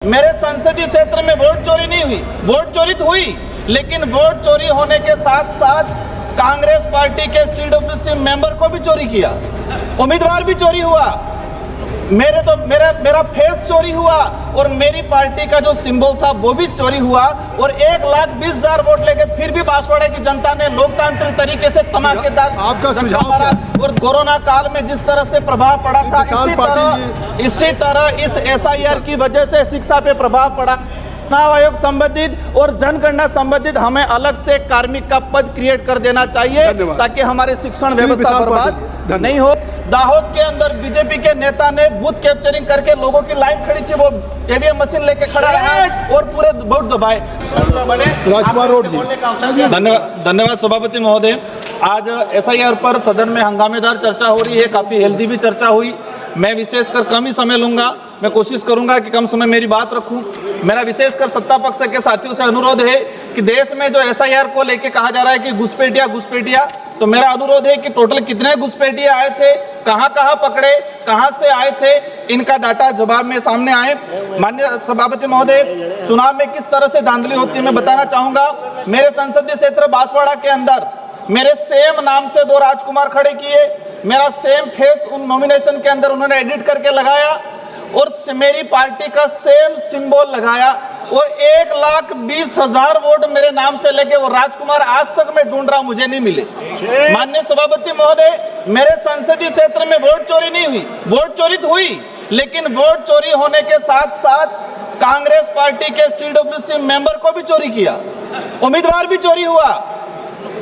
मेरे संसदीय क्षेत्र में वोट चोरी नहीं हुई, वोट चोरी तो हुई, लेकिन वोट चोरी होने के साथ साथ कांग्रेस पार्टी के सीडब्ल्यूसी मेंबर को भी चोरी किया, उम्मीदवार भी चोरी हुआ, मेरा फेस चोरी हुआ और मेरी पार्टी का जो सिंबल था वो भी चोरी हुआ और 1,20,000 वोट लेके फिर भी बांसवाड़ा की जनता ने लोकतांत्रिक तरीके से धमाकेदार आपका सुझाव मारा। और कोरोना काल में जिस तरह से प्रभाव पड़ा था, इसी तरह इस SIR की वजह से शिक्षा पे प्रभाव पड़ा। चुनाव आयोग संबंधित और जनगणना संबंधित हमें अलग से कार्मिक का पद क्रिएट कर देना चाहिए ताकि हमारे शिक्षण व्यवस्था बर्बाद नहीं हो। दाहोद के अंदर बीजेपी के नेता ने बूथ कैप्चरिंग करके लोगों की लाइन खड़ी थी, वो EVM मशीन लेके खड़ा रहा और पूरे वोट दबाए। राजकुमार रोड धन्यवाद सभापति महोदय। आज SIR पर सदन में हंगामेदार चर्चा हो रही है, काफी हेल्दी भी चर्चा हुई। मैं विशेषकर कम ही समय लूंगा, मैं कोशिश करूंगा कि कम समय मेरी बात रखूं। मेरा विशेषकर सत्ता पक्ष के साथियों से अनुरोध है कि देश में जो SIR को लेके कहा जा रहा है कि घुसपैठिया, तो मेरा अनुरोध है कि टोटल कितने घुसपैठिए आए थे, कहां पकड़े, कहां से आए थे, इनका डाटा जवाब में सामने आए। माननीय सभापति महोदय, चुनाव में किस तरह से धांधली होती है मैं बताना चाहूंगा। मेरे संसदीय क्षेत्र बांसवाड़ा के अंदर मेरे सेम नाम से 2 राजकुमार खड़े किए, मेरा सेम फेस उन नॉमिनेशन के अंदर उन्होंने एडिट करके लगाया और मेरी पार्टी का सेम सिंबल लगाया और 1,20,000 वोट मेरे नाम से लेके वो राजकुमार आज तक मैं ढूंढ रहा हूं, मुझे नहीं मिले। माननीय सभापति महोदय, मेरे संसदीय क्षेत्र में वोट चोरी नहीं हुई, वोट चोरी तो हुई, लेकिन वोट चोरी होने के साथ साथ कांग्रेस पार्टी के CWC मेंबर को भी चोरी किया, उम्मीदवार भी चोरी हुआ,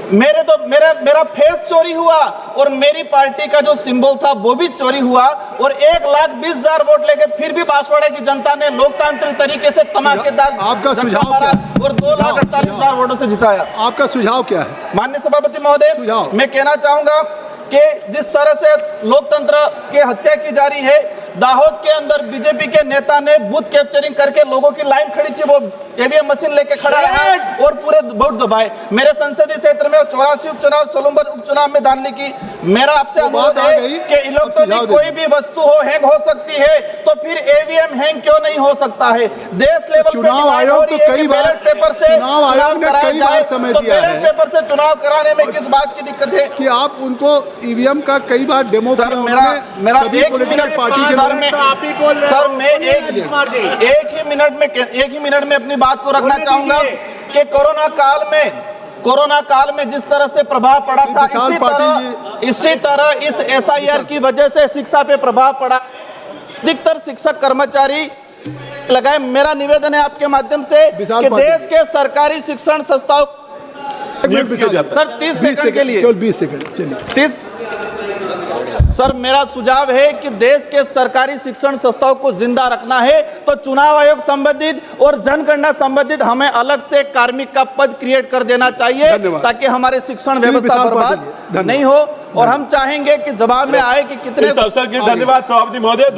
मेरा फेस चोरी हुआ और मेरी पार्टी का जो सिंबल था वो भी चोरी हुआ और 1,20,000 वोट लेके फिर भी बांसवाड़ा की जनता ने लोकतांत्रिक तरीके से धमाकेदार आपका सुझाव मारा और 2,48,000 वोटों से जिताया। आपका सुझाव क्या है? माननीय सभापति महोदय, मैं कहना चाहूंगा कि जिस तरह से लोकतंत्र की हत्या की जा रही है, दाहोद के अंदर बीजेपी के नेता ने बूथ कैप्चरिंग करके लोगों की लाइन खड़ी थी, वो EVM मशीन लेके खड़ा रहा और पूरे वोट दबाए। मेरे संसदीय क्षेत्र में 84 उपचुनाव, सोलंबर उपचुनाव में धांधली की। मेरा आपसे अनुरोध है कि इलेक्ट्रॉनिक कोई भी वस्तु हो, हैंग हो सकती है, तो फिर EVM हैंग क्यों नहीं हो सकता है? देश लेवल चुनाव आयोग तो कई बार बैलेट पेपर से चुनाव कराया जाए, तो बैलेट पेपर से चुनाव कराने में किस बात की दिक्कत है कि आप उनको EVM का कई बार डेमो सर, मेरा 1 मिनट पार्टी के सर मैं एक ही मिनट में अपनी बात को रखना चाहूंगा कि कोरोना काल में जिस तरह से प्रभाव पड़ा था, इसी तरह इस SIR की वजह से शिक्षा पे प्रभाव पड़ा। अधिकतर शिक्षक कर्मचारी लगाए। मेरा निवेदन है आपके माध्यम से कि देश के सरकारी शिक्षण संस्थाओं सर 30 सेकंड के लिए, 20 सेकंड 30। सर मेरा सुझाव है कि देश के सरकारी शिक्षण संस्थाओं को जिंदा रखना है तो चुनाव आयोग संबंधित और जनगणना संबंधित हमें अलग से कार्मिक का पद क्रिएट कर देना चाहिए ताकि हमारे शिक्षण व्यवस्था बर्बाद नहीं हो। और हम चाहेंगे कि जवाब में आए कि कितने इस अवसर के लिए धन्यवाद सभापति महोदय।